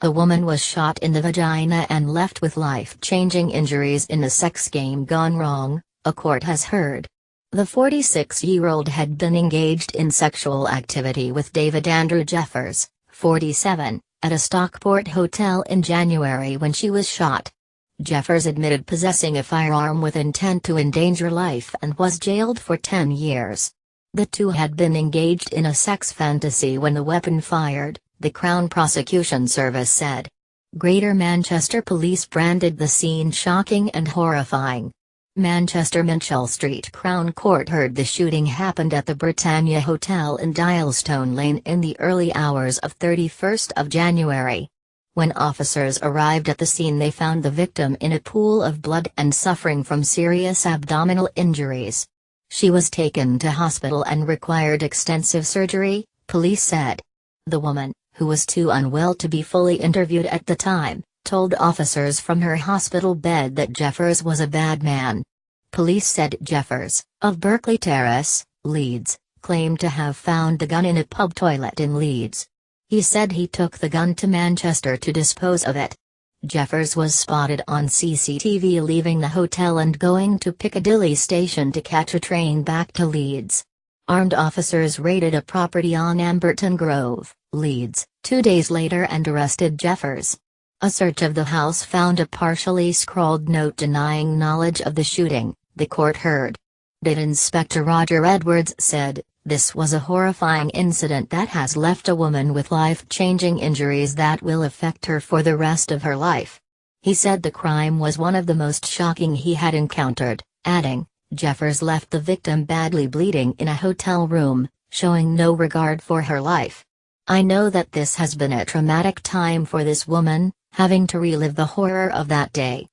A woman was shot in the vagina and left with life-changing injuries in a sex game gone wrong, a court has heard. The 46-year-old had been engaged in sexual activity with David Andrew Jeffers, 47, at a Stockport hotel in January when she was shot. Jeffers admitted possessing a firearm with intent to endanger life and was jailed for 10 years. The two had been engaged in a sex fantasy when the weapon fired, the Crown Prosecution Service said. Greater Manchester Police branded the scene shocking and horrifying. Manchester Minchell Street Crown Court heard the shooting happened at the Britannia Hotel in Dialstone Lane in the early hours of 31st of January. When officers arrived at the scene, they found the victim in a pool of blood and suffering from serious abdominal injuries. She was taken to hospital and required extensive surgery, police said. The woman, who was too unwell to be fully interviewed at the time, told officers from her hospital bed that Jeffers was a bad man. Police said Jeffers, of Berkeley Terrace, Leeds, claimed to have found the gun in a pub toilet in Leeds. He said he took the gun to Manchester to dispose of it. Jeffers was spotted on CCTV leaving the hotel and going to Piccadilly station to catch a train back to Leeds. Armed officers raided a property on Amberton Grove, Leeds, 2 days later and arrested Jeffers. A search of the house found a partially scrawled note denying knowledge of the shooting, the court heard. DID Inspector Roger Edwards said, "This was a horrifying incident that has left a woman with life-changing injuries that will affect her for the rest of her life." He said the crime was one of the most shocking he had encountered, adding, "Jeffers left the victim badly bleeding in a hotel room, showing no regard for her life. I know that this has been a traumatic time for this woman, having to relive the horror of that day.